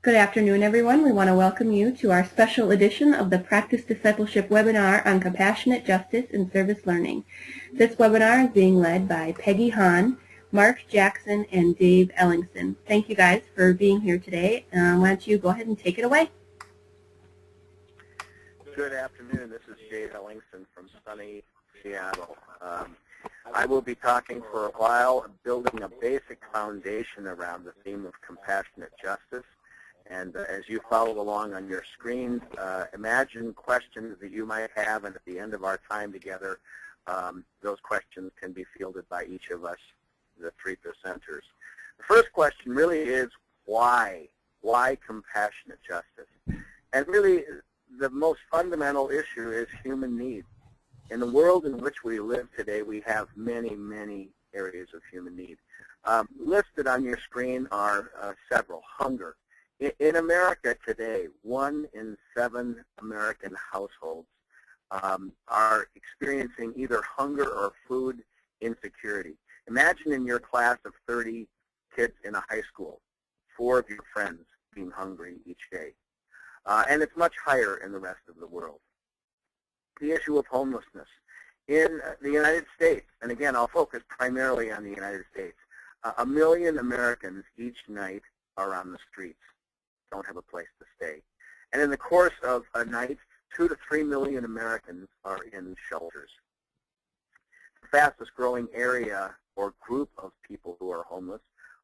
Good afternoon, everyone. We want to welcome you to our special edition of the Practice Discipleship webinar on compassionate justice in service learning. This webinar is being led by Peggy Hahn, Mark Jackson, and Dave Ellingson. Thank you guys for being here today. Why don't you go ahead and take it away? Good afternoon. This is Dave Ellingson from sunny Seattle. I will be talking for a while, building a basic foundation around the theme of compassionate justice. And as you follow along on your screen, imagine questions that you might have, and at the end of our time together, those questions can be fielded by each of us, the three presenters. The first question really is why? Why compassionate justice? And really, the most fundamental issue is human need. In the world in which we live today, we have many, many areas of human need. Listed on your screen are several. Hunger. In America today, 1 in 7 American households are experiencing either hunger or food insecurity. Imagine in your class of 30 kids in a high school, 4 of your friends being hungry each day. And it's much higher in the rest of the world. The issue of homelessness. In the United States, and again, I'll focus primarily on the United States, 1 million Americans each night are on the streets, don't have a place to stay. And in the course of a night, 2 to 3 million Americans are in shelters. The fastest growing area or group of people who are homeless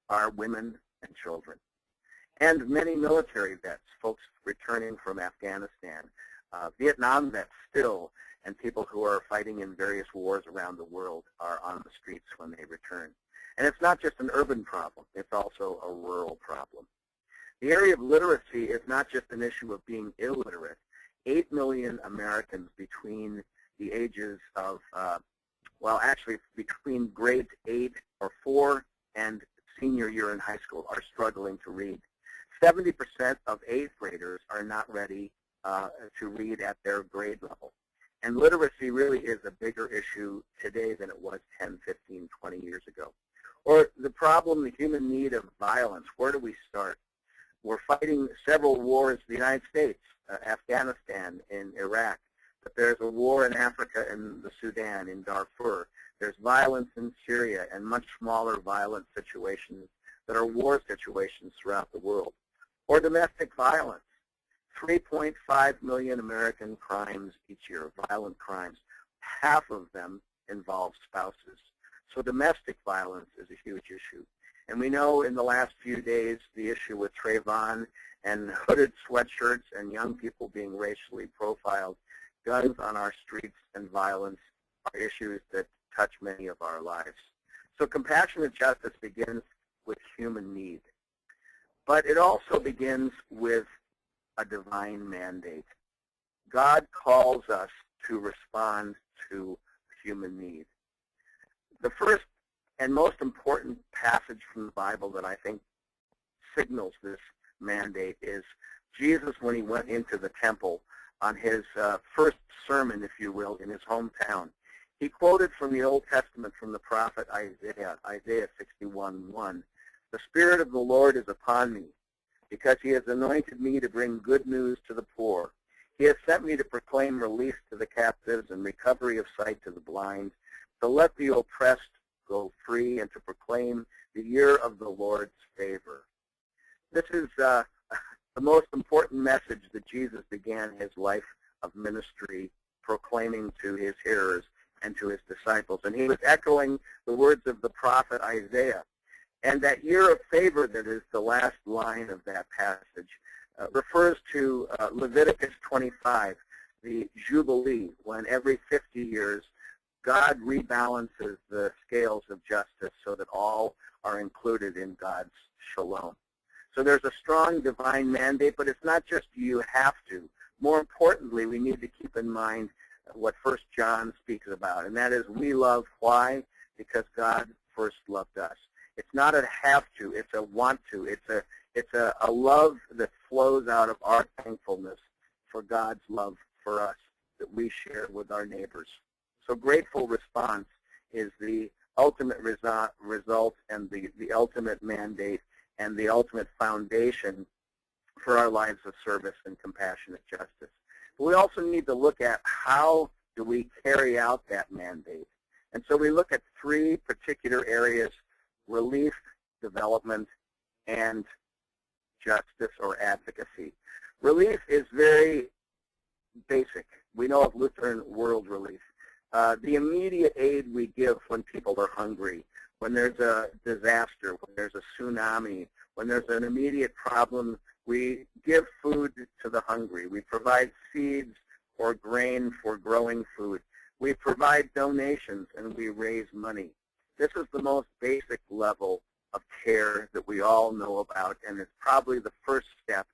are women and children. And many military vets, folks returning from Afghanistan, Vietnam vets still, and people who are fighting in various wars around the world are on the streets when they return. And it's not just an urban problem, it's also a rural problem. The area of literacy is not just an issue of being illiterate. 8 million Americans between the ages of, well, actually between grades 8 or 4 and senior year in high school are struggling to read. 70% of 8th graders are not ready to read at their grade level. And literacy really is a bigger issue today than it was 10, 15, 20 years ago. Or the problem, the human need of violence. Where do we start? We're fighting several wars in the United States, Afghanistan, in Iraq. But there's a war in Africa, in the Sudan, in Darfur. There's violence in Syria and much smaller violent situations that are war situations throughout the world. Or domestic violence. 3.5 million American crimes each year, violent crimes. Half of them involve spouses. So domestic violence is a huge issue. And we know in the last few days the issue with Trayvon and hooded sweatshirts and young people being racially profiled, guns on our streets and violence are issues that touch many of our lives. So compassionate justice begins with human need. But it also begins with a divine mandate. God calls us to respond to human need. The first and most important passage from the Bible that I think signals this mandate is Jesus when he went into the temple on his first sermon, if you will, in his hometown. He quoted from the Old Testament from the prophet Isaiah, Isaiah 61:1. The Spirit of the Lord is upon me, because he has anointed me to bring good news to the poor. He has sent me to proclaim release to the captives and recovery of sight to the blind, to let the oppressed go free, and to proclaim the year of the Lord's favor. This is the most important message that Jesus began his life of ministry proclaiming to his hearers and to his disciples. And he was echoing the words of the prophet Isaiah. And that year of favor that is the last line of that passage refers to Leviticus 25, the Jubilee, when every 50 years God rebalances the scales of justice so that all are included in God's shalom. So there's a strong divine mandate, but it's not just you have to. More importantly, we need to keep in mind what 1 John speaks about, and that is we love. Why? Because God first loved us. It's not a have to, it's a want to. It's a love that flows out of our thankfulness for God's love for us that we share with our neighbors. So grateful response is the ultimate result and the ultimate mandate and the ultimate foundation for our lives of service and compassionate justice. But we also need to look at how do we carry out that mandate. And so we look at three particular areas: relief, development, and justice or advocacy. Relief is very basic. We know of Lutheran World Relief. The immediate aid we give when people are hungry, when there's a disaster, when there's a tsunami, when there's an immediate problem, we give food to the hungry. We provide seeds or grain for growing food. We provide donations and we raise money. This is the most basic level of care that we all know about, and it's probably the first step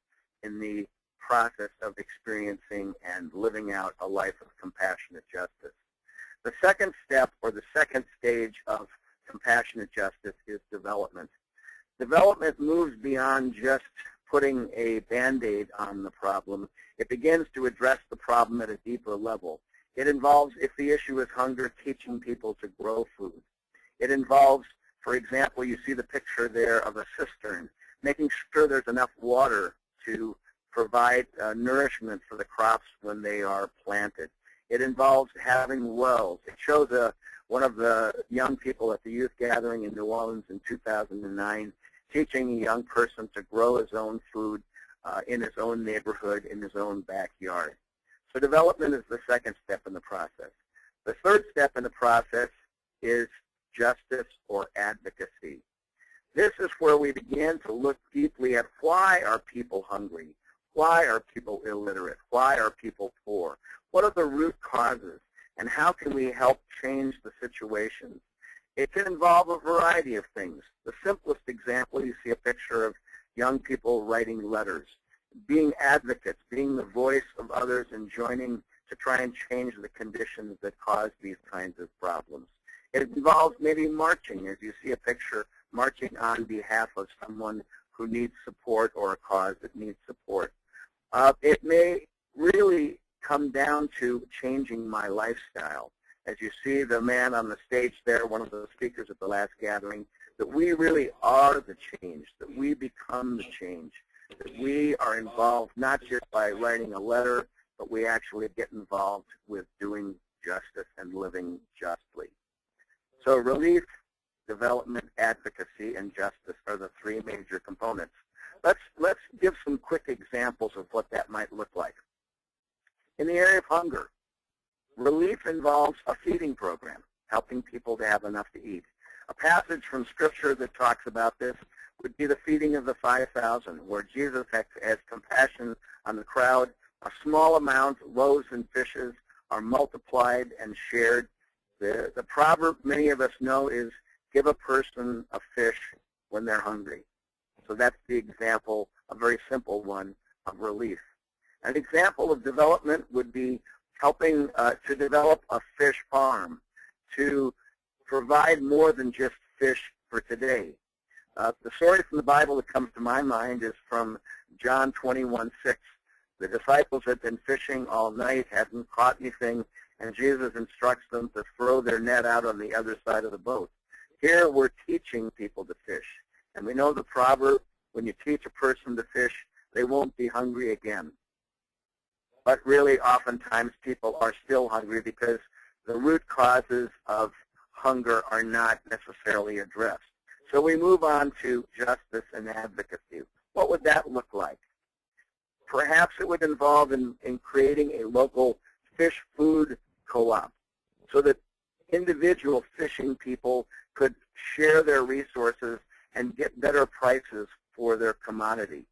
in the process of experiencing and living out a life of compassionate justice. The second step, or the second stage of compassionate justice, is development. Development moves beyond just putting a Band-Aid on the problem. It begins to address the problem at a deeper level. It involves, if the issue is hunger, teaching people to grow food. It involves, for example, you see the picture there of a cistern, making sure there's enough water to provide nourishment for the crops when they are planted. It involves having wells. It shows one of the young people at the youth gathering in New Orleans in 2009 teaching a young person to grow his own food in his own neighborhood, in his own backyard. So development is the second step in the process. The third step in the process is justice or advocacy. This is where we begin to look deeply at why are people hungry? Why are people illiterate? Why are people poor? What are the root causes? And how can we help change the situation? It can involve a variety of things. The simplest example, you see a picture of young people writing letters, being advocates, being the voice of others and joining to try and change the conditions that cause these kinds of problems. It involves maybe marching, as you see a picture, marching on behalf of someone who needs support or a cause that needs support. It may really come down to changing my lifestyle. As you see the man on the stage there, one of the speakers at the last gathering, that we really are the change, that we become the change, that we are involved not just by writing a letter, but we actually get involved with doing justice and living justly. So relief, development, advocacy, and justice are the three major components. Let's give some quick examples of what that might look like. In the area of hunger, relief involves a feeding program, helping people to have enough to eat. A passage from Scripture that talks about this would be the feeding of the 5,000, where Jesus has compassion on the crowd. A small amount, loaves and fishes, are multiplied and shared. The proverb many of us know is, give a person a fish when they're hungry. So that's the example, a very simple one, of relief. An example of development would be helping to develop a fish farm, to provide more than just fish for today. The story from the Bible that comes to my mind is from John 21:6. The disciples had been fishing all night, hadn't caught anything, and Jesus instructs them to throw their net out on the other side of the boat. Here we're teaching people to fish. And we know the proverb, when you teach a person to fish, they won't be hungry again. But really, oftentimes, people are still hungry because the root causes of hunger are not necessarily addressed. So we move on to justice and advocacy. What would that look like? Perhaps it would involve in creating a local fish food co-op so that individual fishing people could share their resources and get better prices for their commodity.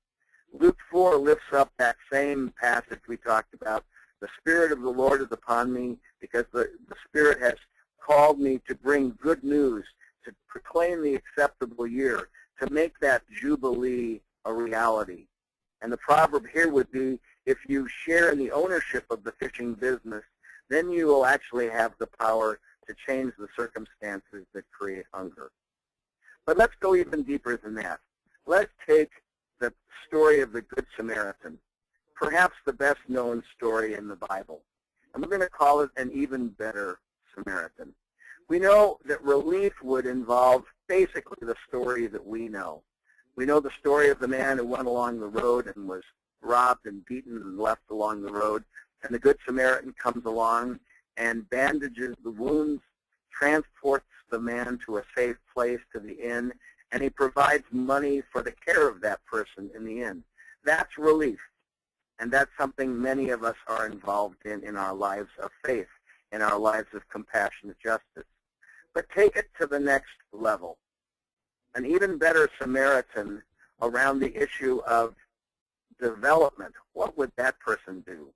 Luke 4 lifts up that same passage we talked about. The Spirit of the Lord is upon me because the Spirit has called me to bring good news, to proclaim the acceptable year, to make that Jubilee a reality. And the proverb here would be, if you share in the ownership of the fishing business, then you will actually have the power to change the circumstances that create hunger. But let's go even deeper than that. Let's take the story of the Good Samaritan, perhaps the best known story in the Bible. And we're going to call it an even better Samaritan. We know that relief would involve basically the story that we know. We know the story of the man who went along the road and was robbed and beaten and left along the road. And the Good Samaritan comes along and bandages the wounds, transports the man to a safe place, to the inn, and he provides money for the care of that person in the inn. That's relief. And that's something many of us are involved in our lives of faith, in our lives of compassionate justice. But take it to the next level. An even better Samaritan around the issue of development. What would that person do?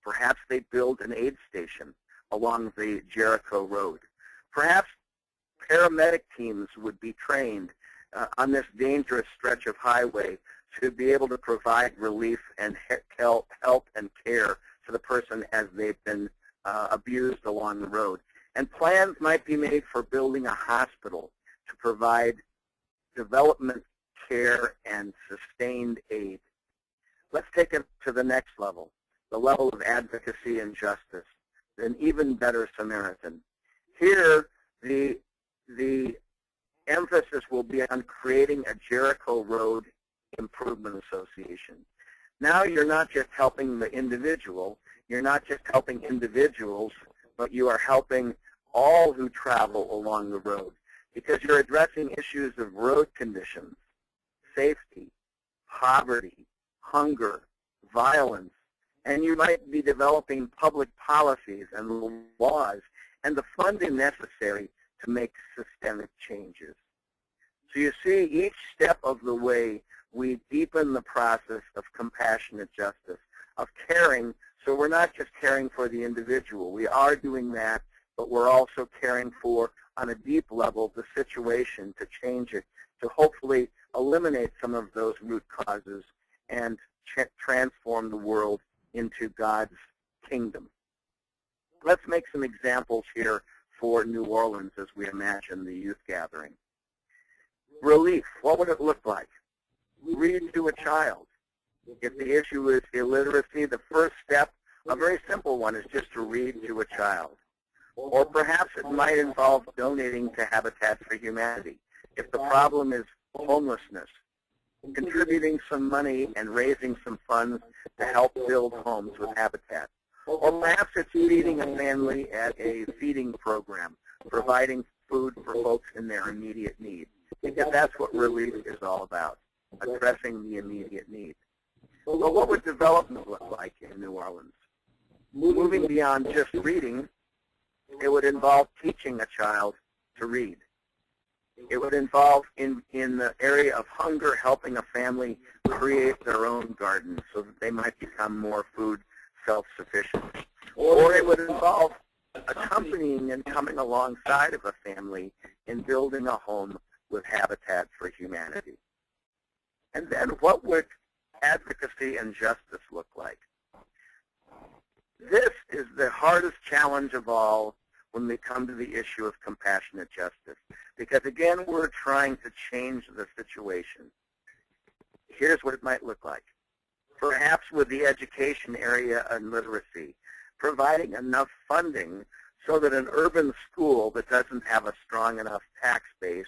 Perhaps they build an aid station along the Jericho Road. Perhaps paramedic teams would be trained on this dangerous stretch of highway to be able to provide relief and help and care to the person as they've been abused along the road. And plans might be made for building a hospital to provide development care and sustained aid. Let's take it to the next level, the level of advocacy and justice, an even better Samaritan. Here, the emphasis will be on creating a Jericho Road Improvement Association. Now you're not just helping the individual, you're not just helping individuals, but you are helping all who travel along the road, because you're addressing issues of road conditions, safety, poverty, hunger, violence, and you might be developing public policies and laws and the funding necessary to make systemic changes. So you see, each step of the way, we deepen the process of compassionate justice, of caring. So we're not just caring for the individual. We are doing that, but we're also caring for, on a deep level, the situation, to change it, to hopefully eliminate some of those root causes and transform the world into God's kingdom. Let's make some examples here for New Orleans as we imagine the youth gathering. Relief, what would it look like? Read to a child. If the issue is illiteracy, the first step, a very simple one, is just to read to a child. Or perhaps it might involve donating to Habitat for Humanity. If the problem is homelessness, contributing some money and raising some funds to help build homes with Habitat. Or perhaps it's feeding a family at a feeding program, providing food for folks in their immediate need. Because that's what relief is all about, addressing the immediate need. But what would development look like in New Orleans? Moving beyond just reading, it would involve teaching a child to read. It would involve, in the area of hunger, helping a family create their own garden so that they might become more food self-sufficient. Or it would involve accompanying and coming alongside of a family in building a home with Habitat for Humanity. And then what would advocacy and justice look like? This is the hardest challenge of all when we come to the issue of compassionate justice. Because again, we're trying to change the situation. Here's what it might look like. Perhaps with the education area and literacy, providing enough funding so that an urban school that doesn't have a strong enough tax base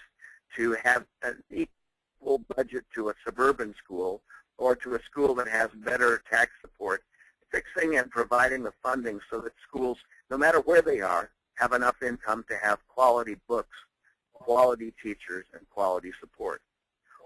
to have an equal budget to a suburban school or to a school that has better tax support, fixing and providing the funding so that schools, no matter where they are, have enough income to have quality books, quality teachers, and quality support.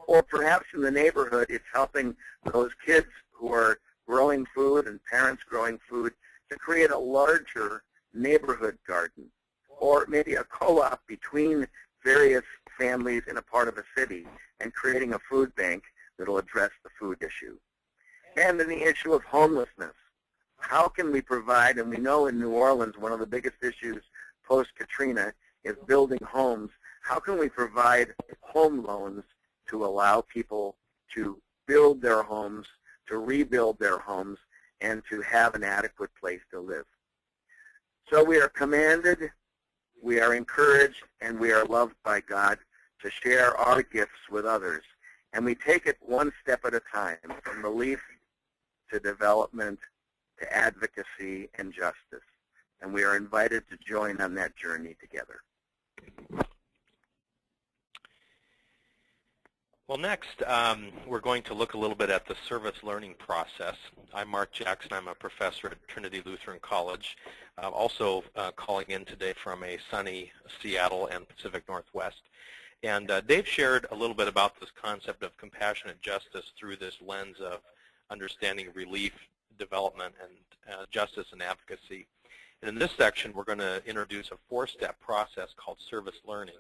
Or perhaps in the neighborhood, it's helping those kids who are growing food and parents growing food to create a larger neighborhood garden, or maybe a co-op between various families in a part of a city and creating a food bank that will address the food issue. And then the issue of homelessness. How can we provide, and we know in New Orleans one of the biggest issues post-Katrina is building homes. How can we provide home loans to allow people to build their homes, to rebuild their homes, and to have an adequate place to live? So we are commanded, we are encouraged, and we are loved by God to share our gifts with others. And we take it one step at a time, from relief to development to advocacy and justice. And we are invited to join on that journey together. Well, next, we're going to look a little bit at the service learning process. I'm Mark Jackson. I'm a professor at Trinity Lutheran College, also calling in today from a sunny Seattle and Pacific Northwest. And Dave shared a little bit about this concept of compassionate justice through this lens of understanding relief, development, and justice and advocacy. And in this section, we're going to introduce a four-step process called service learning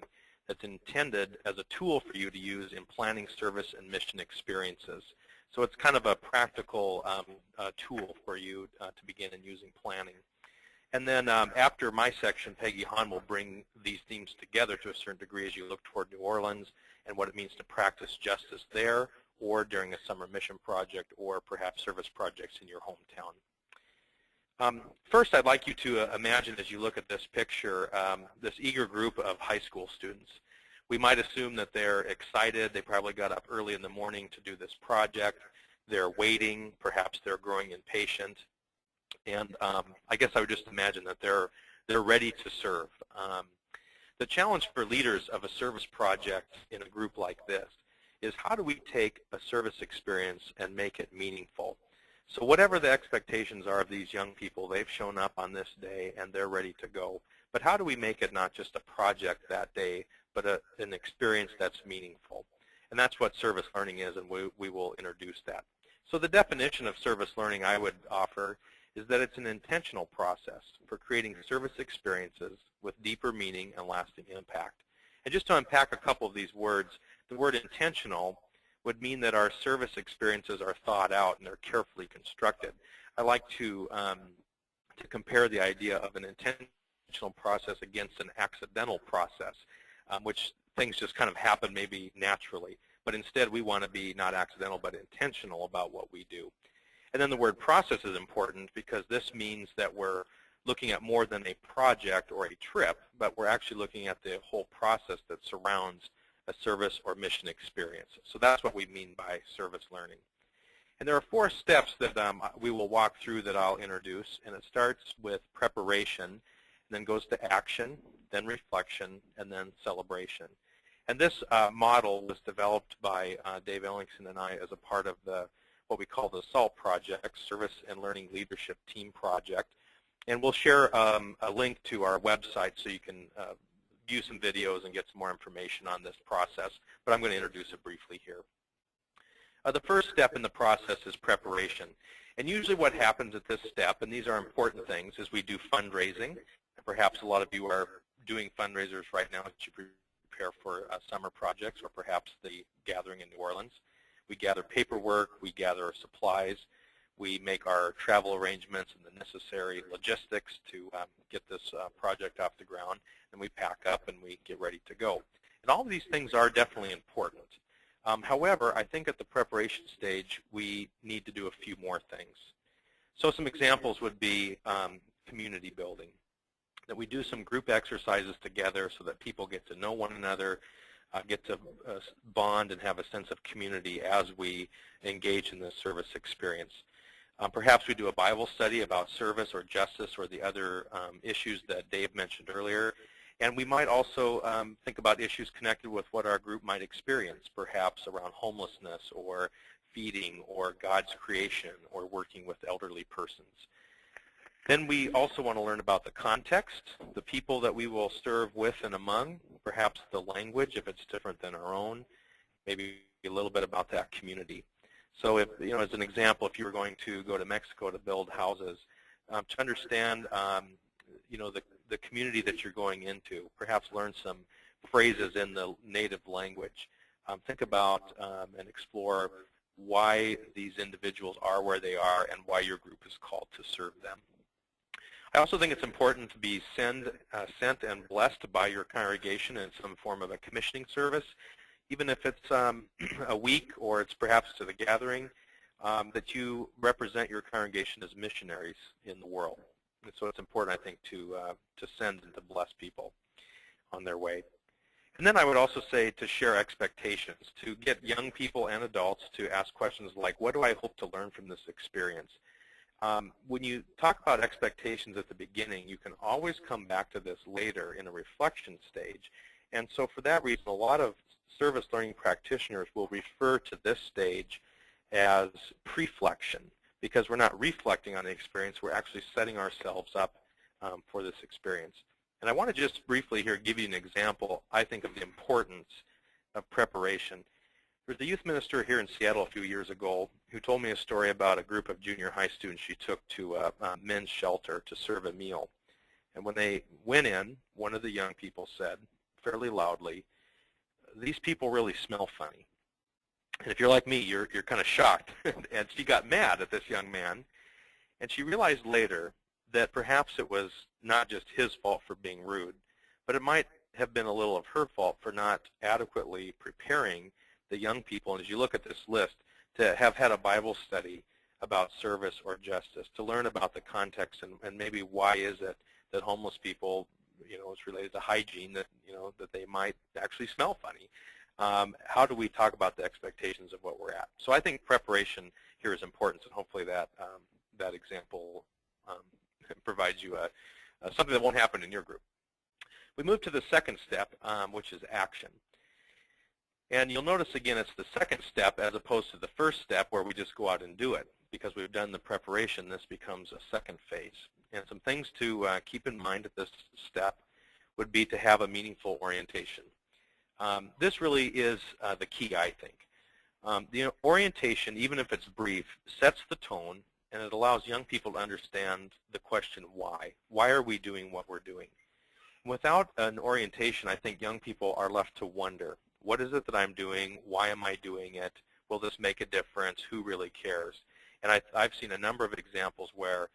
that's intended as a tool for you to use in planning service and mission experiences. So it's kind of a practical tool for you to begin in using planning. And then after my section, Peggy Hahn will bring these themes together to a certain degree as you look toward New Orleans and what it means to practice justice there or during a summer mission project or perhaps service projects in your hometown. First, I'd like you to imagine as you look at this picture, this eager group of high school students. We might assume that they're excited. They probably got up early in the morning to do this project. They're waiting. Perhaps they're growing impatient. And I guess I would just imagine that they're ready to serve. The challenge for leaders of a service project in a group like this is how do we take a service experience and make it meaningful? So whatever the expectations are of these young people, they've shown up on this day and they're ready to go. But how do we make it not just a project that day, but an experience that's meaningful? And that's what service learning is, and we will introduce that. So the definition of service learning I would offer is that it's an intentional process for creating service experiences with deeper meaning and lasting impact. And just to unpack a couple of these words, the word intentional would mean that our service experiences are thought out and they're carefully constructed. I like to compare the idea of an intentional process against an accidental process, which things just kind of happen maybe naturally. But instead, we want to be not accidental but intentional about what we do. And then the word process is important because this means that we're looking at more than a project or a trip, but we're actually looking at the whole process that surrounds a service or mission experience. So that's what we mean by service learning. And there are four steps that we will walk through that I'll introduce, and it starts with preparation, and then goes to action, then reflection, and then celebration. And this model was developed by Dave Ellingson and I as a part of what we call the SALT project, Service and Learning Leadership Team Project. And we'll share a link to our website so you can view some videos and get some more information on this process, but I'm going to introduce it briefly here. The first step in the process is preparation. And usually what happens at this step, and these are important things, is we do fundraising. Perhaps a lot of you are doing fundraisers right now as you prepare for summer projects or perhaps the gathering in New Orleans. We gather paperwork, we gather supplies, we make our travel arrangements and the necessary logistics to get this project off the ground, and we pack up and we get ready to go. And all of these things are definitely important. However, I think at the preparation stage, we need to do a few more things. So some examples would be community building, that we do some group exercises together so that people get to know one another, get to bond and have a sense of community as we engage in this service experience. Perhaps we do a Bible study about service or justice or the other issues that Dave mentioned earlier. And we might also think about issues connected with what our group might experience, perhaps around homelessness or feeding or God's creation or working with elderly persons. Then we also want to learn about the context, the people that we will serve with and among, perhaps the language if it's different than our own, maybe a little bit about that community. So if, as an example, if you were going to go to Mexico to build houses, to understand, the community that you're going into, perhaps learn some phrases in the native language. Think about and explore why these individuals are where they are and why your group is called to serve them. I also think it's important to be sent and blessed by your congregation in some form of a commissioning service, even if it's a week or it's perhaps to the gathering, that you represent your congregation as missionaries in the world. And so it's important, I think, to send and to bless people on their way. And then I would also say to share expectations, to get young people and adults to ask questions like, what do I hope to learn from this experience? When you talk about expectations at the beginning, you can always come back to this later in a reflection stage. And so for that reason, a lot of service learning practitioners will refer to this stage as preflection, because we're not reflecting on the experience, we're actually setting ourselves up for this experience. And I want to just briefly here give you an example, I think, of the importance of preparation. There's a youth minister here in Seattle a few years ago who told me a story about a group of junior high students she took to a men's shelter to serve a meal. And when they went in, one of the young people said, fairly loudly, "These people really smell funny." And if you're like me, you're kind of shocked. And she got mad at this young man. And she realized later that perhaps it was not just his fault for being rude, but it might have been a little of her fault for not adequately preparing the young people, and as you look at this list, to have had a Bible study about service or justice, to learn about the context and maybe why is it that homeless people, it's related to hygiene, that, that they might actually smell funny. How do we talk about the expectations of what we're at? So I think preparation here is important, and hopefully that that example provides you something that won't happen in your group. We move to the second step, which is action. And you'll notice, again, it's the second step as opposed to the first step where we just go out and do it. Because we've done the preparation, this becomes a second phase. And some things to keep in mind at this step would be to have a meaningful orientation. This really is the key, I think. The orientation, even if it's brief, sets the tone, and it allows young people to understand the question why. Why are we doing what we're doing? Without an orientation, I think young people are left to wonder, what is it that I'm doing? Why am I doing it? Will this make a difference? Who really cares? And I've seen a number of examples where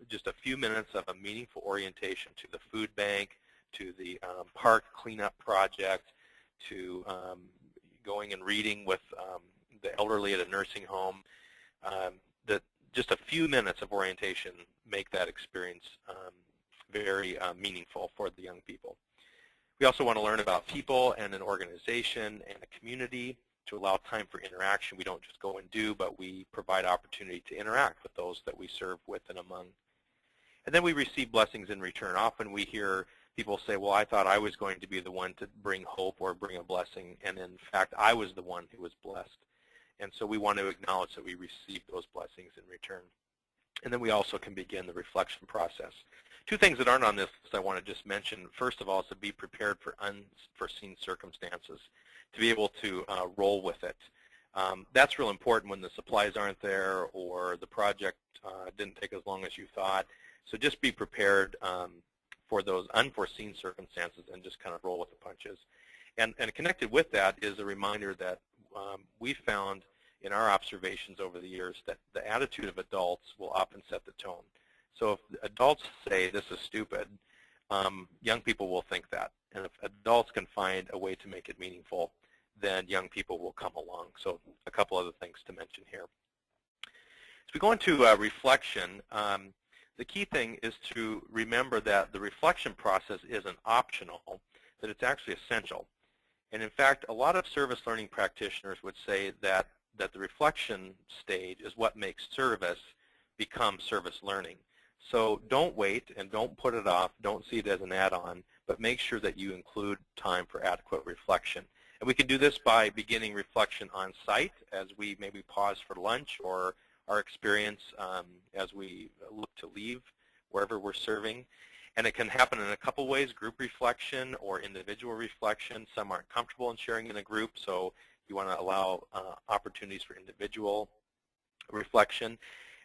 just a few minutes of a meaningful orientation to the food bank, to the park cleanup project, to going and reading with the elderly at a nursing home, that just a few minutes of orientation make that experience very meaningful for the young people. We also want to learn about people and an organization and a community to allow time for interaction. We don't just go and do, but we provide opportunity to interact with those that we serve with and among. And then we receive blessings in return. Often we hear people say, well, I thought I was going to be the one to bring hope or bring a blessing, and in fact, I was the one who was blessed. And so we want to acknowledge that we received those blessings in return. And then we also can begin the reflection process. Two things that aren't on this list I want to just mention. First of all is to be prepared for unforeseen circumstances, to be able to roll with it. That's real important when the supplies aren't there or the project didn't take as long as you thought. So just be prepared for those unforeseen circumstances and just kind of roll with the punches. And connected with that is a reminder that we found in our observations over the years that the attitude of adults will often set the tone. So if adults say this is stupid, young people will think that. And if adults can find a way to make it meaningful, then young people will come along. So a couple other things to mention here. As we go into reflection, the key thing is to remember that the reflection process isn't optional, that it's actually essential. And in fact, a lot of service learning practitioners would say that the reflection stage is what makes service become service learning. So don't wait and don't put it off. Don't see it as an add-on, but make sure that you include time for adequate reflection. And we can do this by beginning reflection on site as we maybe pause for lunch, or our experience as we look to leave wherever we're serving. And it can happen in a couple ways, group reflection or individual reflection. Some aren't comfortable in sharing in a group, so you want to allow opportunities for individual reflection.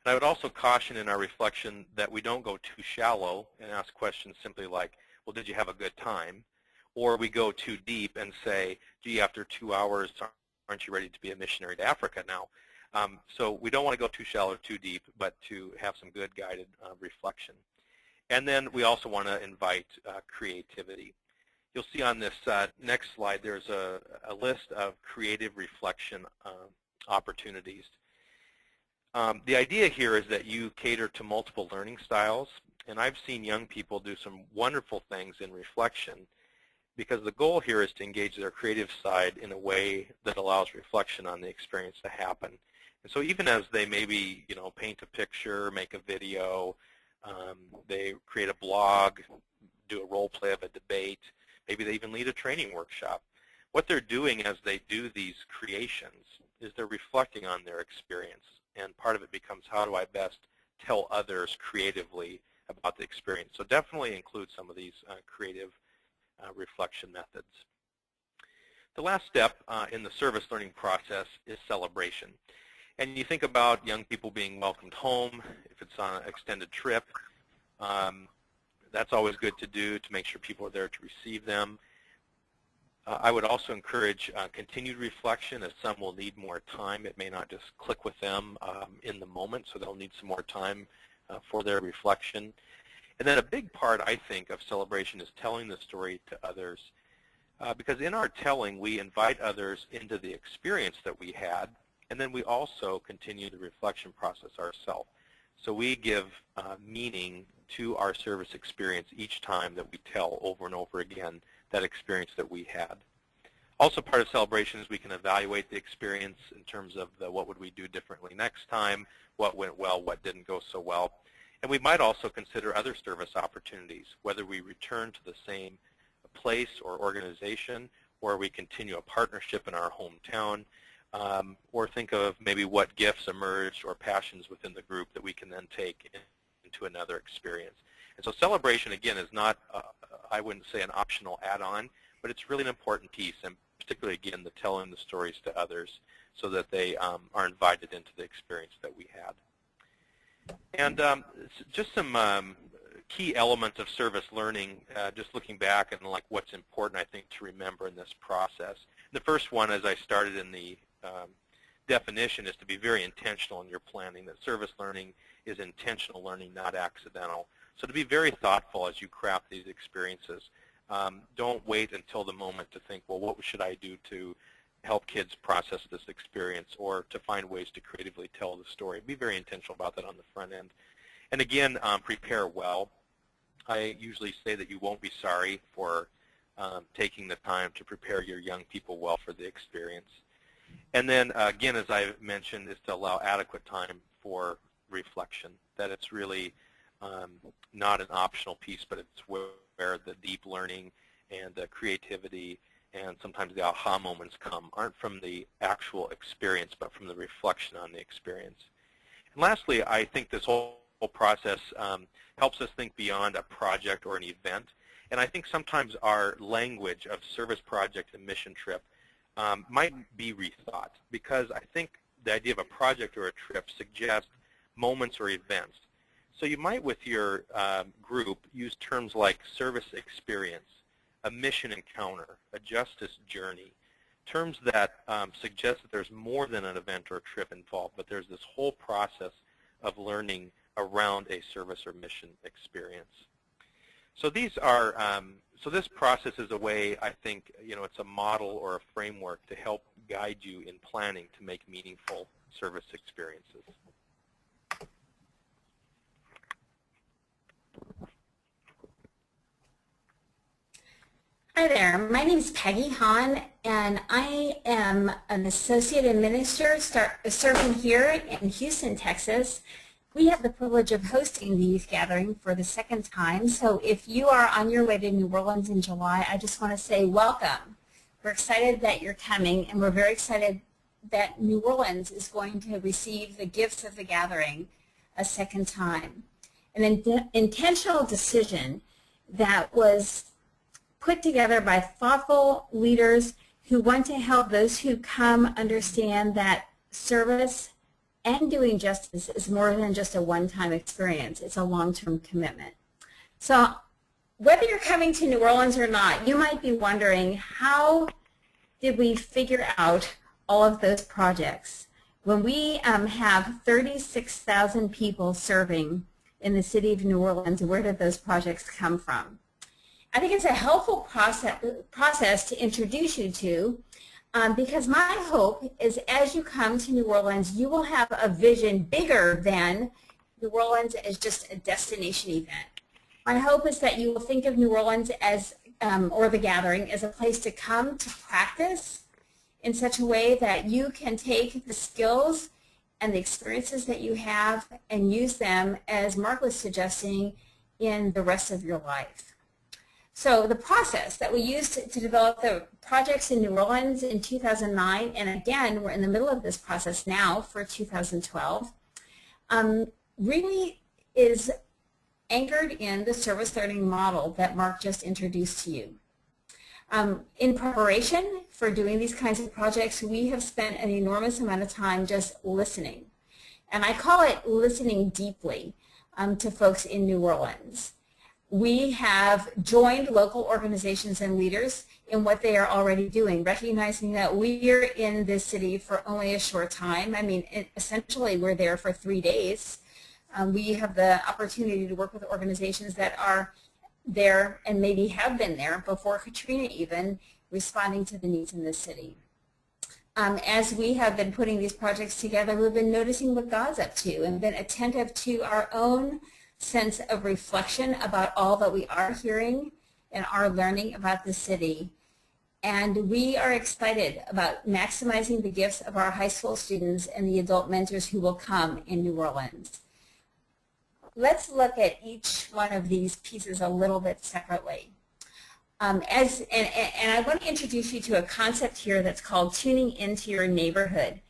And I would also caution in our reflection that we don't go too shallow and ask questions simply like, well, did you have a good time? Or we go too deep and say, gee, after 2 hours, aren't you ready to be a missionary to Africa now? So we don't want to go too shallow or too deep, but to have some good guided reflection. And then we also want to invite creativity. You'll see on this next slide there's a list of creative reflection opportunities. The idea here is that you cater to multiple learning styles, and I've seen young people do some wonderful things in reflection because the goal here is to engage their creative side in a way that allows reflection on the experience to happen. And so even as they maybe, paint a picture, make a video, they create a blog, do a role play of a debate, maybe they even lead a training workshop. what they're doing as they do these creations is they're reflecting on their experience. And part of it becomes, how do I best tell others creatively about the experience? So definitely include some of these creative reflection methods. The last step in the service learning process is celebration. And you think about young people being welcomed home, if it's on an extended trip. That's always good to do to make sure people are there to receive them. I would also encourage continued reflection, as some will need more time. It may not just click with them in the moment, so they'll need some more time for their reflection. And then a big part, I think, of celebration is telling the story to others. Because in our telling, we invite others into the experience that we had, and then we also continue the reflection process ourselves. So we give meaning to our service experience each time that we tell over and over again that experience that we had. Also, part of celebration is we can evaluate the experience in terms of what would we do differently next time, what went well, what didn't go so well. And we might also consider other service opportunities, whether we return to the same place or organization, or we continue a partnership in our hometown, or think of maybe what gifts emerged or passions within the group that we can then take into another experience. And so celebration, again, is not, I wouldn't say an optional add-on, but it's really an important piece, and particularly, again, the telling the stories to others so that they are invited into the experience that we had. And just some key elements of service learning, just looking back and like what's important, I think, to remember in this process. The first one, as I started in the definition, is to be very intentional in your planning, that service learning is intentional learning, not accidental. So to be very thoughtful as you craft these experiences. Don't wait until the moment to think, well, what should I do to help kids process this experience, or to find ways to creatively tell the story. Be very intentional about that on the front end. And again, prepare well. I usually say that you won't be sorry for taking the time to prepare your young people well for the experience. And then, again, as I mentioned, is to allow adequate time for reflection, that it's really not an optional piece, but it's where the deep learning and the creativity and sometimes the aha moments aren't from the actual experience, but from the reflection on the experience. And lastly, I think this whole process helps us think beyond a project or an event. And I think sometimes our language of service project and mission trip might be rethought, because I think the idea of a project or a trip suggests moments or events. So you might, with your group, use terms like service experience, a mission encounter, a justice journey, terms that suggest that there's more than an event or a trip involved, but there's this whole process of learning around a service or mission experience. So these are, so this process is a way, I think, it's a model or a framework to help guide you in planning to make meaningful service experiences. Hi there, my name is Peggy Hahn, and I am an associate administrator serving here in Houston, Texas. We have the privilege of hosting the youth gathering for the second time, so if you are on your way to New Orleans in July, I just want to say welcome. We're excited that you're coming, and we're very excited that New Orleans is going to receive the gifts of the gathering a second time. An intentional decision that was put together by thoughtful leaders who want to help those who come understand that service and doing justice is more than just a one-time experience. It's a long-term commitment. So whether you're coming to New Orleans or not, you might be wondering, how did we figure out all of those projects? When we have 36,000 people serving in the city of New Orleans, where did those projects come from? I think it's a helpful process to introduce you to, because my hope is as you come to New Orleans, you will have a vision bigger than New Orleans as just a destination event. My hope is that you will think of New Orleans as, or the gathering, as a place to come to practice in such a way that you can take the skills and the experiences that you have and use them, as Mark was suggesting, in the rest of your life. So the process that we used to develop the projects in New Orleans in 2009, and again, we're in the middle of this process now for 2012, really is anchored in the service learning model that Mark just introduced to you. In preparation for doing these kinds of projects, we have spent an enormous amount of time just listening. And I call it listening deeply to folks in New Orleans. We have joined local organizations and leaders in what they are already doing, recognizing that we are in this city for only a short time. I mean, essentially we're there for 3 days. We have the opportunity to work with organizations that are there and maybe have been there before Katrina even, responding to the needs in this city. As we have been putting these projects together, we've been noticing what God's up to and been attentive to our own sense of reflection about all that we are hearing and are learning about the city. And we are excited about maximizing the gifts of our high school students and the adult mentors who will come in New Orleans. Let's look at each one of these pieces a little bit separately. And I want to introduce you to a concept here that's called tuning into your neighborhood.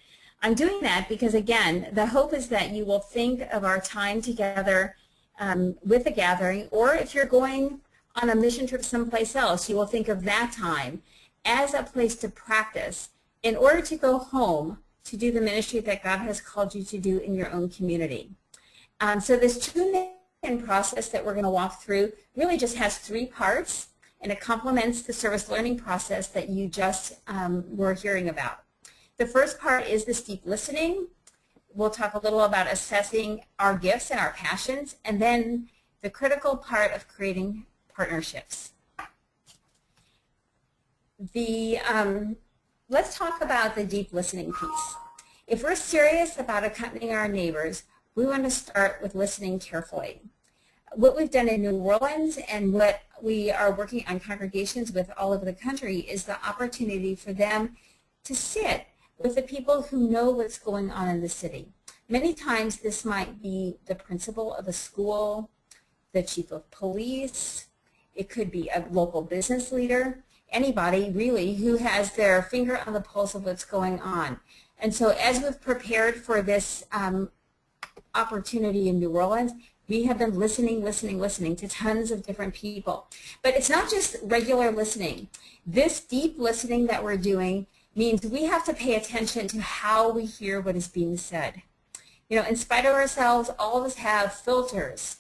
I'm doing that because, again, the hope is that you will think of our time together with a gathering, or if you're going on a mission trip someplace else, you will think of that time as a place to practice in order to go home to do the ministry that God has called you to do in your own community. So this tune-in process that we're going to walk through really just has 3 parts, and it complements the service learning process that you just were hearing about. The first part is this deep listening. We'll talk a little about assessing our gifts and our passions, and then the critical part of creating partnerships. Let's talk about the deep listening piece. If we're serious about accompanying our neighbors, we want to start with listening carefully. What we've done in New Orleans and what we are working on congregations with all over the country is the opportunity for them to sit with the people who know what's going on in the city. Many times this might be the principal of a school, the chief of police, it could be a local business leader, anybody really who has their finger on the pulse of what's going on. And so as we've prepared for this opportunity in New Orleans, we have been listening to tons of different people. But it's not just regular listening. This deep listening that we're doing means we have to pay attention to how we hear what is being said. You know, in spite of ourselves, all of us have filters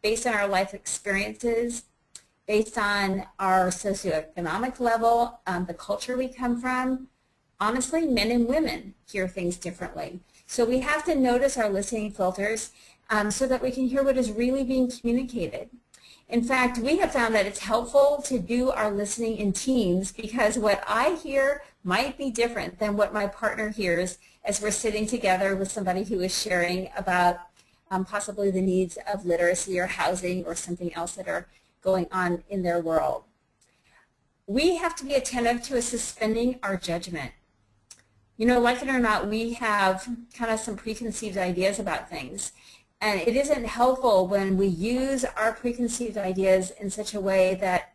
based on our life experiences, based on our socioeconomic level, the culture we come from. Honestly, men and women hear things differently. So we have to notice our listening filters so that we can hear what is really being communicated. In fact, we have found that it's helpful to do our listening in teams because what I hear might be different than what my partner hears as we're sitting together with somebody who is sharing about possibly the needs of literacy or housing or something else that are going on in their world. We have to be attentive to suspending our judgment. You know, like it or not, we have kind of some preconceived ideas about things. And it isn't helpful when we use our preconceived ideas in such a way that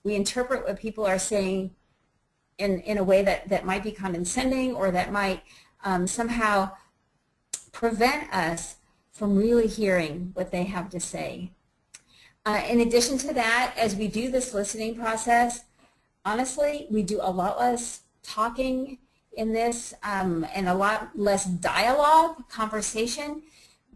we interpret what people are saying in a way that might be condescending or that might somehow prevent us from really hearing what they have to say. In addition to that, as we do this listening process, honestly, we do a lot less talking in this and a lot less dialogue, conversation,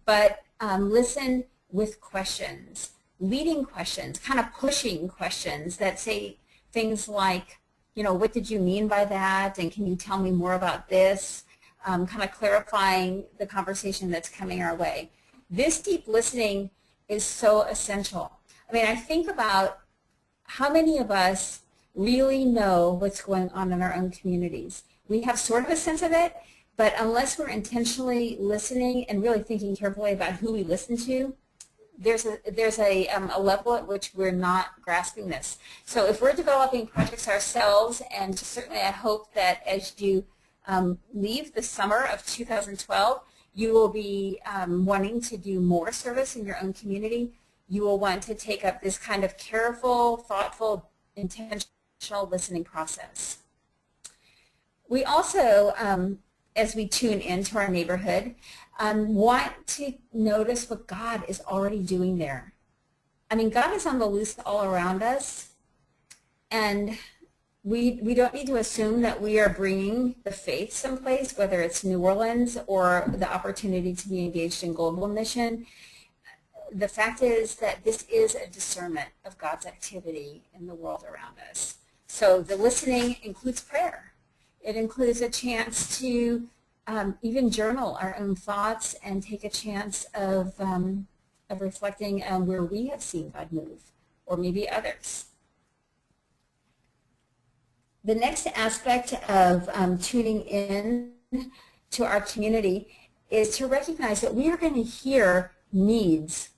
but listen with questions, leading questions, kind of pushing questions that say things like, you know, what did you mean by that? And can you tell me more about this? Kind of clarifying the conversation that's coming our way. This deep listening is so essential. I mean, I think about how many of us really know what's going on in our own communities. We have sort of a sense of it, but unless we're intentionally listening and really thinking carefully about who we listen to, there's a level at which we're not grasping this. So if we're developing projects ourselves, and certainly I hope that as you leave the summer of 2012, you will be wanting to do more service in your own community, you will want to take up this kind of careful, thoughtful, intentional listening process. We also, as we tune into our neighborhood, want to notice what God is already doing there. I mean, God is on the loose all around us, and we don't need to assume that we are bringing the faith someplace, whether it's New Orleans or the opportunity to be engaged in global mission. The fact is that this is a discernment of God's activity in the world around us. So the listening includes prayer. It includes a chance to even journal our own thoughts and take a chance of reflecting on where we have seen God move, or maybe others. The next aspect of tuning in to our community is to recognize that we are going to hear needs,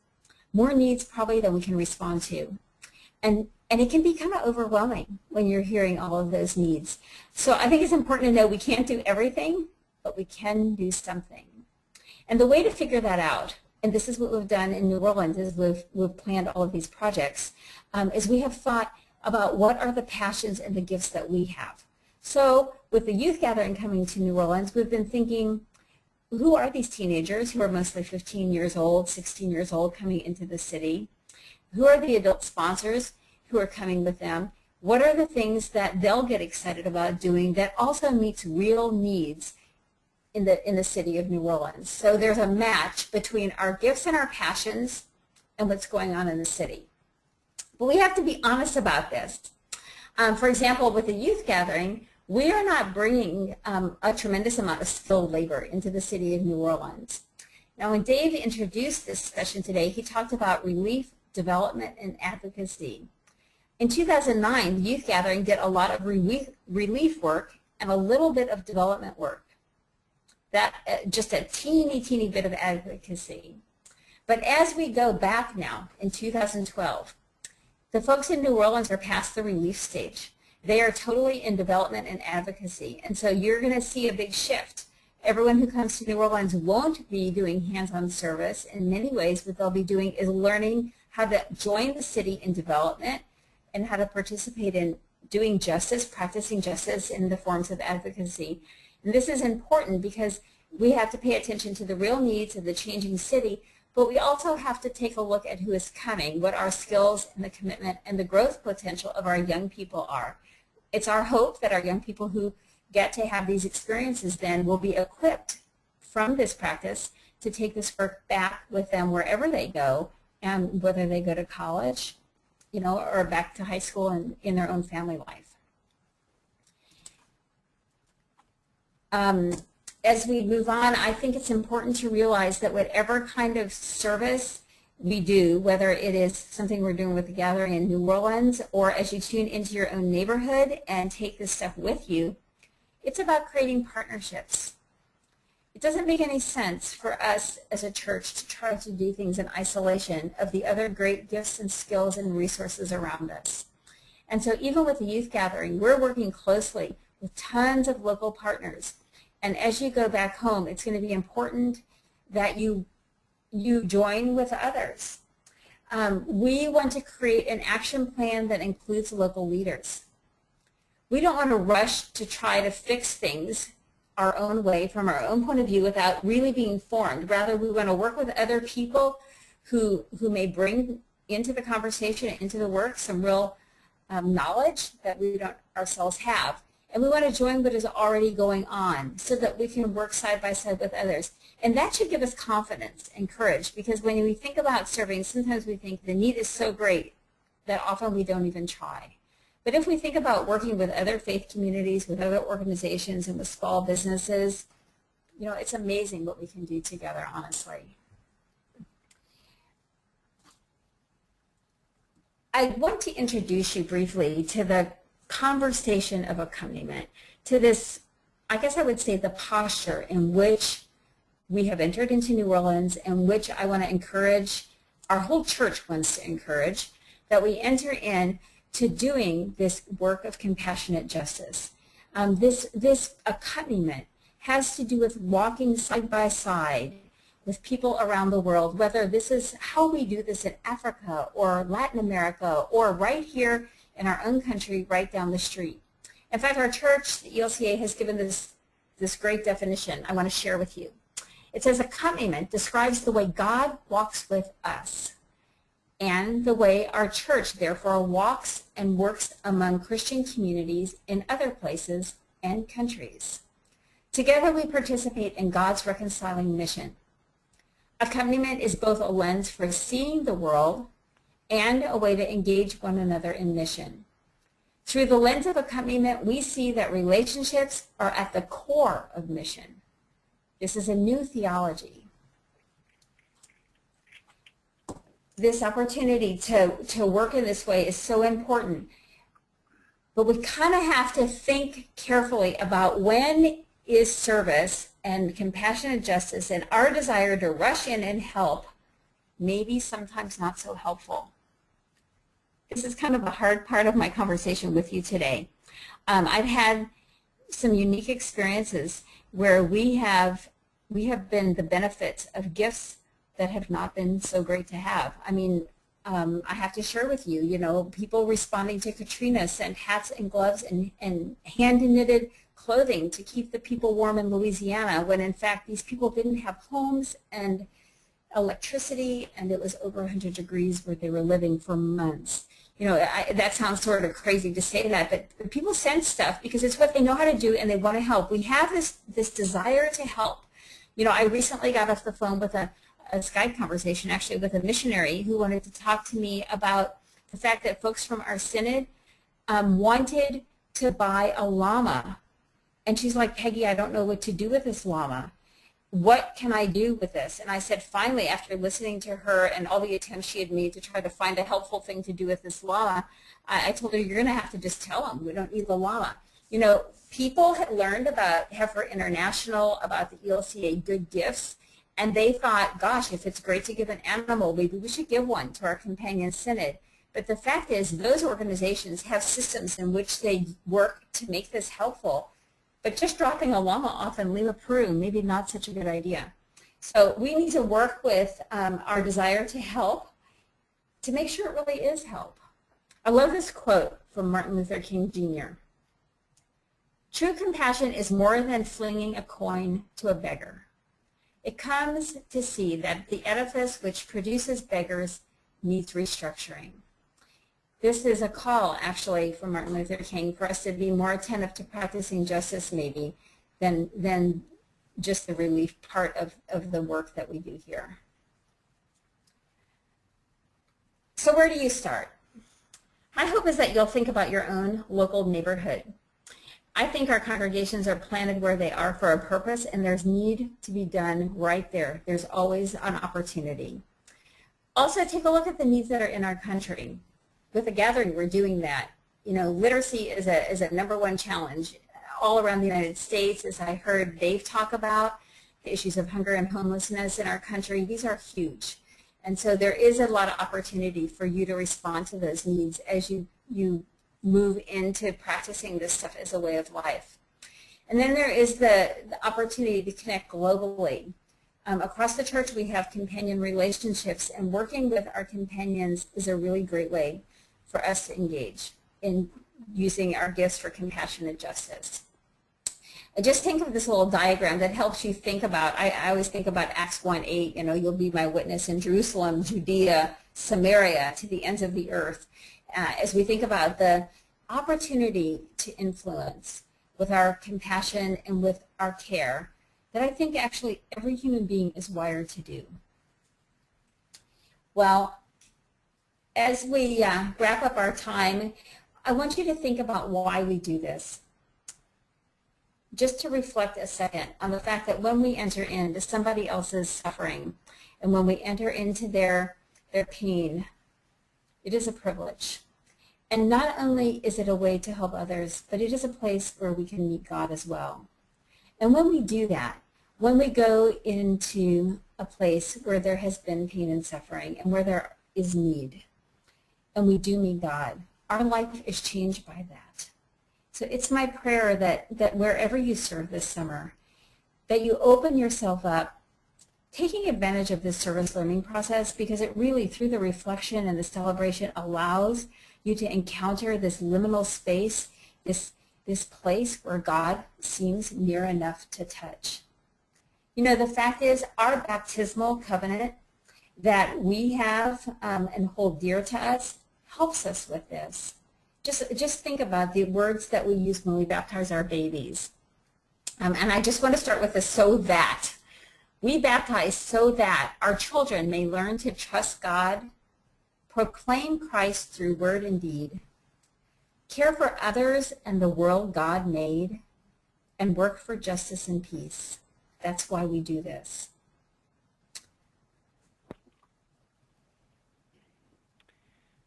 more needs probably than we can respond to. And it can be kind of overwhelming when you're hearing all of those needs. So I think it's important to know we can't do everything, but we can do something. And the way to figure that out, and this is what we've done in New Orleans, is we've planned all of these projects, is we have thought about what are the passions and the gifts that we have. So with the youth gathering coming to New Orleans, we've been thinking, who are these teenagers who are mostly 15 years old, 16 years old coming into the city? Who are the adult sponsors who are coming with them? What are the things that they'll get excited about doing that also meets real needs in the city of New Orleans? So there's a match between our gifts and our passions and what's going on in the city. But we have to be honest about this. For example, with the youth gathering, we are not bringing a tremendous amount of skilled labor into the city of New Orleans. Now, when Dave introduced this session today, he talked about relief, development, and advocacy. In 2009, the youth gathering did a lot of relief work and a little bit of development work. That just a teeny bit of advocacy. But as we go back now in 2012, the folks in New Orleans are past the relief stage. They are totally in development and advocacy. And so you're going to see a big shift. Everyone who comes to New Orleans won't be doing hands-on service. In many ways, what they'll be doing is learning how to join the city in development and how to participate in doing justice, practicing justice in the forms of advocacy. And this is important because we have to pay attention to the real needs of the changing city, but we also have to take a look at who is coming, what our skills and the commitment and the growth potential of our young people are. It's our hope that our young people who get to have these experiences then will be equipped from this practice to take this work back with them wherever they go, and whether they go to college, you know, or back to high school and in their own family life. As we move on, I think it's important to realize that whatever kind of service we do, whether it is something we're doing with the gathering in New Orleans or as you tune into your own neighborhood and take this stuff with you, it's about creating partnerships. It doesn't make any sense for us as a church to try to do things in isolation of the other great gifts and skills and resources around us. And so even with the youth gathering, we're working closely with tons of local partners. And as you go back home, it's going to be important that you join with others. We want to create an action plan that includes local leaders. We don't want to rush to try to fix things our own way from our own point of view without really being formed. Rather, we want to work with other people who may bring into the conversation, into the work, some real knowledge that we don't ourselves have. And we want to join what is already going on so that we can work side by side with others. And that should give us confidence and courage, because when we think about serving, sometimes we think the need is so great that often we don't even try. But if we think about working with other faith communities, with other organizations, and with small businesses, you know, it's amazing what we can do together, honestly. I want to introduce you briefly to the conversation of accompaniment, to this, I guess I would say, the posture in which we have entered into New Orleans, and which I want to encourage, our whole church wants to encourage, that we enter in to doing this work of compassionate justice. This accompaniment has to do with walking side by side with people around the world, whether this is how we do this in Africa or Latin America or right here in our own country right down the street. In fact, our church, the ELCA, has given this great definition I want to share with you. It says accompaniment describes the way God walks with us and the way our church therefore walks and works among Christian communities in other places and countries. Together we participate in God's reconciling mission. Accompaniment is both a lens for seeing the world and a way to engage one another in mission. Through the lens of accompaniment, we see that relationships are at the core of mission. This is a new theology. This opportunity to work in this way is so important. But we kind of have to think carefully about when is service and compassionate justice and our desire to rush in and help maybe sometimes not so helpful. This is kind of a hard part of my conversation with you today. I've had some unique experiences where we have been the benefits of gifts that have not been so great to have. I mean, I have to share with you, people responding to Katrina sent hats and gloves and hand-knitted clothing to keep the people warm in Louisiana when in fact these people didn't have homes and electricity, and it was over 100 degrees where they were living for months. That sounds sort of crazy to say that, but people send stuff because it's what they know how to do and they want to help. We have this desire to help. I recently got off the phone with a Skype conversation actually with a missionary who wanted to talk to me about the fact that folks from our synod wanted to buy a llama. And she's like, Peggy, I don't know what to do with this llama. What can I do with this? And I said, finally, after listening to her and all the attempts she had made to try to find a helpful thing to do with this llama, I told her, you're going to have to just tell them we don't need the llama. People had learned about Heifer International, about the ELCA Good Gifts, and they thought, gosh, if it's great to give an animal, maybe we should give one to our companion synod. But the fact is, those organizations have systems in which they work to make this helpful. But just dropping a llama off in Lima, Peru, maybe not such a good idea. So we need to work with our desire to help to make sure it really is help. I love this quote from Martin Luther King Jr. True compassion is more than flinging a coin to a beggar. It comes to see that the edifice which produces beggars needs restructuring. This is a call, actually, from Martin Luther King for us to be more attentive to practicing justice, maybe, than just the relief part of the work that we do here. So where do you start? My hope is that you'll think about your own local neighborhood. I think our congregations are planted where they are for a purpose, and there's need to be done right there. There's always an opportunity. Also, take a look at the needs that are in our country. With the gathering, we're doing that. Literacy is a #1 challenge all around the United States. As I heard Dave talk about, the issues of hunger and homelessness in our country, these are huge. And so there is a lot of opportunity for you to respond to those needs as you move into practicing this stuff as a way of life. And then there is the opportunity to connect globally. Across the church, we have companion relationships, and working with our companions is a really great way for us to engage in using our gifts for compassionate justice. I just think of this little diagram that helps you think about, I always think about Acts 1:8, you'll be my witness in Jerusalem, Judea, Samaria, to the ends of the earth. As we think about the opportunity to influence with our compassion and with our care, that I think actually every human being is wired to do. Well, as we wrap up our time, I want you to think about why we do this. Just to reflect a second on the fact that when we enter into somebody else's suffering and when we enter into their pain, it is a privilege. And not only is it a way to help others, but it is a place where we can meet God as well. And when we do that, when we go into a place where there has been pain and suffering and where there is need, and we do meet God, our life is changed by that. So it's my prayer that wherever you serve this summer, that you open yourself up taking advantage of this service learning process, because it really, through the reflection and the celebration, allows you to encounter this liminal space, this place where God seems near enough to touch. You know, the fact is, our baptismal covenant that we have and hold dear to us helps us with this. Just think about the words that we use when we baptize our babies. And I just want to start with the "so that." We baptize so that our children may learn to trust God, proclaim Christ through word and deed, care for others and the world God made, and work for justice and peace. That's why we do this.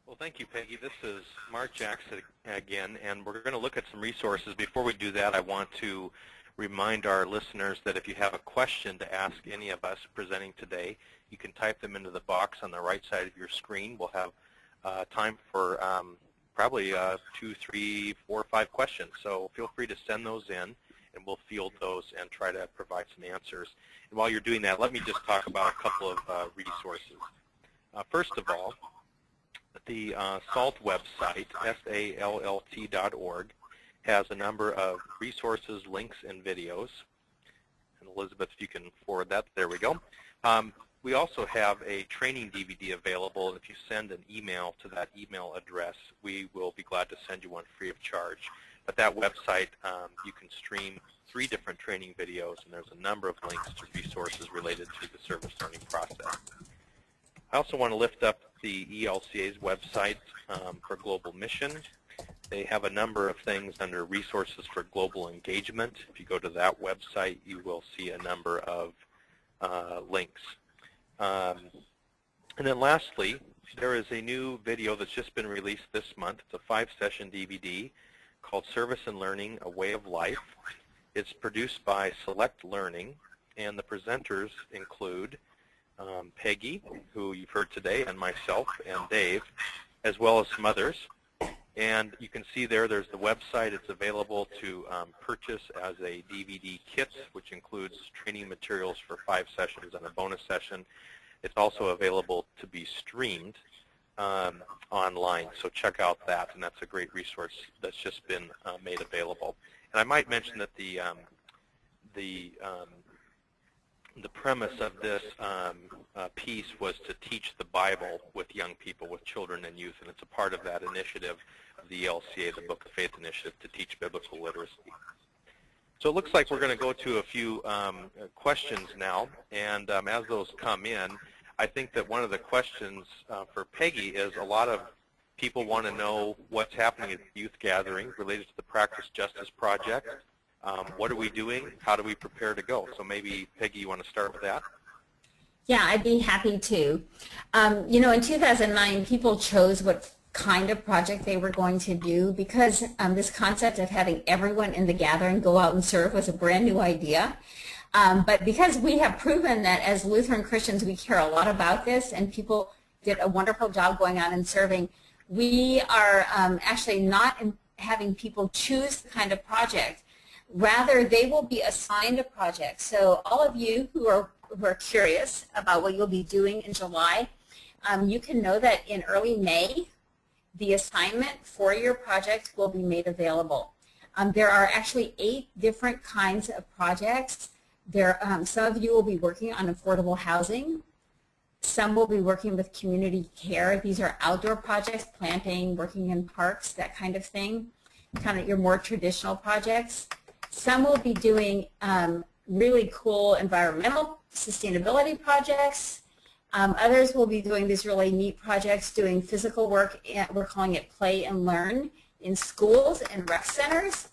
Well, thank you, Peggy. This is Mark Jackson again, and we're going to look at some resources. Before we do that, I want to remind our listeners that if you have a question to ask any of us presenting today, you can type them into the box on the right side of your screen. We'll have time for probably 2, 3, 4, 5 questions. So feel free to send those in, and we'll field those and try to provide some answers. And while you're doing that, let me just talk about a couple of resources. First of all, the SALT website, SALLT.org, has a number of resources, links, and videos. And Elizabeth, if you can forward that, there we go. We also have a training DVD available. If you send an email to that email address, we will be glad to send you one free of charge. At that website, you can stream 3 different training videos, and there's a number of links to resources related to the service learning process. I also want to lift up the ELCA's website for Global Mission. They have a number of things under Resources for Global Engagement. If you go to that website, you will see a number of links. And then lastly, there is a new video that's just been released this month. It's a 5-session DVD called Service and Learning, A Way of Life. It's produced by Select Learning, and the presenters include Peggy, who you've heard today, and myself and Dave, as well as some others. And you can see there's the website. It's available to purchase as a DVD kit, which includes training materials for 5 sessions and a bonus session. It's also available to be streamed online, so check out that, and that's a great resource that's just been made available. And I might mention that the premise of this piece was to teach the Bible with young people, with children and youth, and it's a part of that initiative of the ELCA, the Book of Faith Initiative, to teach biblical literacy. So it looks like we're going to go to a few questions now, and as those come in, I think that one of the questions for Peggy is a lot of people want to know what's happening at the youth gathering related to the Practice Justice Project. What are we doing? How do we prepare to go? So maybe, Peggy, you want to start with that? Yeah, I'd be happy to. You know, in 2009, people chose what kind of project they were going to do because this concept of having everyone in the gathering go out and serve was a brand new idea. But because we have proven that as Lutheran Christians we care a lot about this, and people did a wonderful job going out and serving, we are actually not having people choose the kind of project. Rather, they will be assigned a project. So all of you who are curious about what you'll be doing in July, you can know that in early May, the assignment for your project will be made available. There are actually 8 different kinds of projects. Some of you will be working on affordable housing. Some will be working with community care. These are outdoor projects, planting, working in parks, that kind of thing, kind of your more traditional projects. Some will be doing really cool environmental sustainability projects. Others will be doing these really neat projects, doing physical work, we're calling it Play and Learn, in schools and rec centers.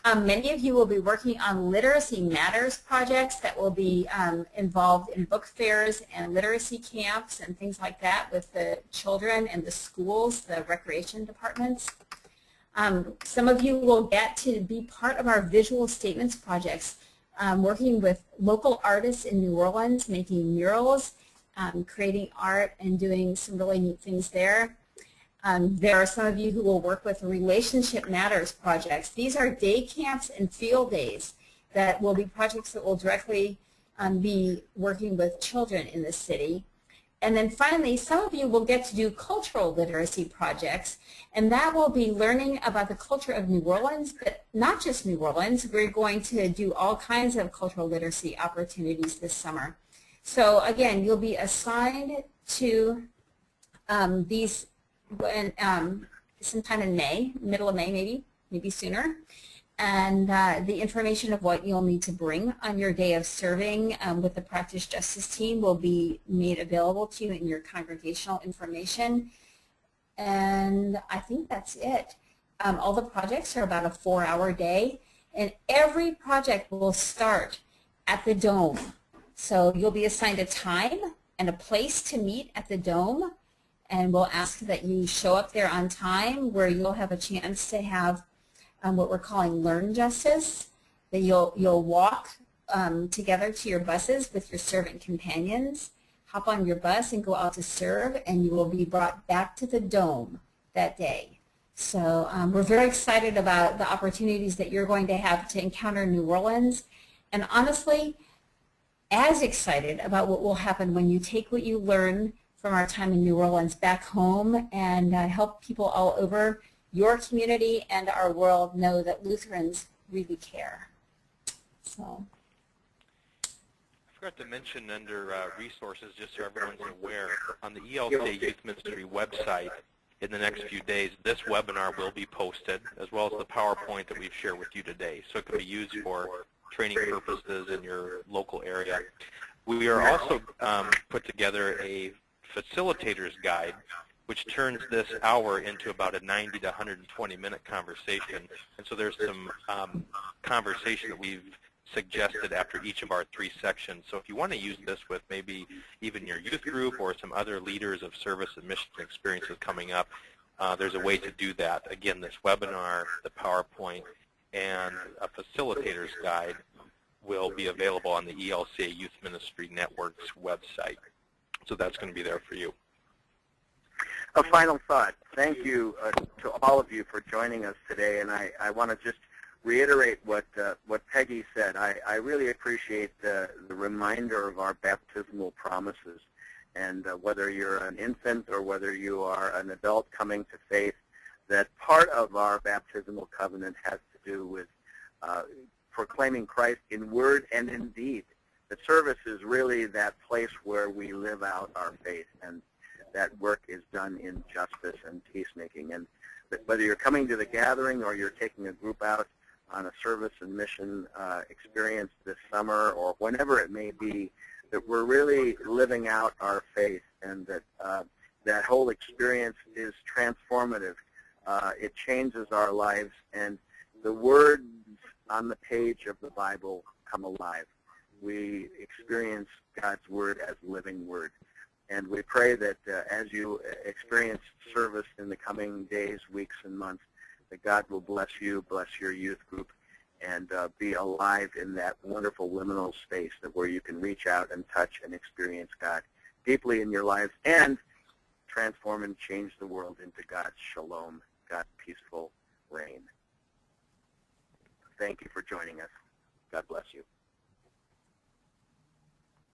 Many of you will be working on Literacy Matters projects that will be involved in book fairs and literacy camps and things like that with the children and the schools, the recreation departments. Some of you will get to be part of our visual statements projects, working with local artists in New Orleans, making murals, creating art, and doing some really neat things there. There are some of you who will work with Relationship Matters projects. These are day camps and field days that will be projects that will directly be working with children in the city. And then finally, some of you will get to do cultural literacy projects, and that will be learning about the culture of New Orleans, but not just New Orleans. We're going to do all kinds of cultural literacy opportunities this summer. So again, you'll be assigned to these sometime in May, middle of May maybe sooner. And the information of what you'll need to bring on your day of serving with the Practice Justice team will be made available to you in your congregational information. And I think that's it. All the projects are about a 4-hour day, and every project will start at the Dome. So you'll be assigned a time and a place to meet at the Dome, and we'll ask that you show up there on time, where you'll have a chance to have what we're calling Learn Justice, that you'll walk together to your buses with your servant companions, hop on your bus and go out to serve, and you will be brought back to the Dome that day. So we're very excited about the opportunities that you're going to have to encounter New Orleans, and honestly, as excited about what will happen when you take what you learn from our time in New Orleans back home and help people all over your community and our world know that Lutherans really care. So, I forgot to mention under resources, just so everyone's aware, on the ELCA Youth Ministry website in the next few days, this webinar will be posted, as well as the PowerPoint that we've shared with you today. So it can be used for training purposes in your local area. We are also put together a facilitator's guide, which turns this hour into about a 90 to 120-minute conversation. And so there's some conversation that we've suggested after each of our 3 sections. So if you want to use this with maybe even your youth group or some other leaders of service and mission experiences coming up, there's a way to do that. Again, this webinar, the PowerPoint, and a facilitator's guide will be available on the ELCA Youth Ministry Network's website. So that's going to be there for you. A final thought. Thank you to all of you for joining us today, and I want to just reiterate what Peggy said. I really appreciate the reminder of our baptismal promises, and whether you're an infant or whether you are an adult coming to faith, that part of our baptismal covenant has to do with proclaiming Christ in word and in deed. The service is really that place where we live out our faith, and that work is done in justice and peacemaking. And whether you're coming to the gathering or you're taking a group out on a service and mission experience this summer or whenever it may be, that we're really living out our faith, and that that whole experience is transformative. It changes our lives, and the words on the page of the Bible come alive. We experience God's Word as living Word. And we pray that as you experience service in the coming days, weeks, and months, that God will bless you, bless your youth group, and be alive in that wonderful liminal space where you can reach out and touch and experience God deeply in your lives and transform and change the world into God's shalom, God's peaceful reign. Thank you for joining us. God bless you.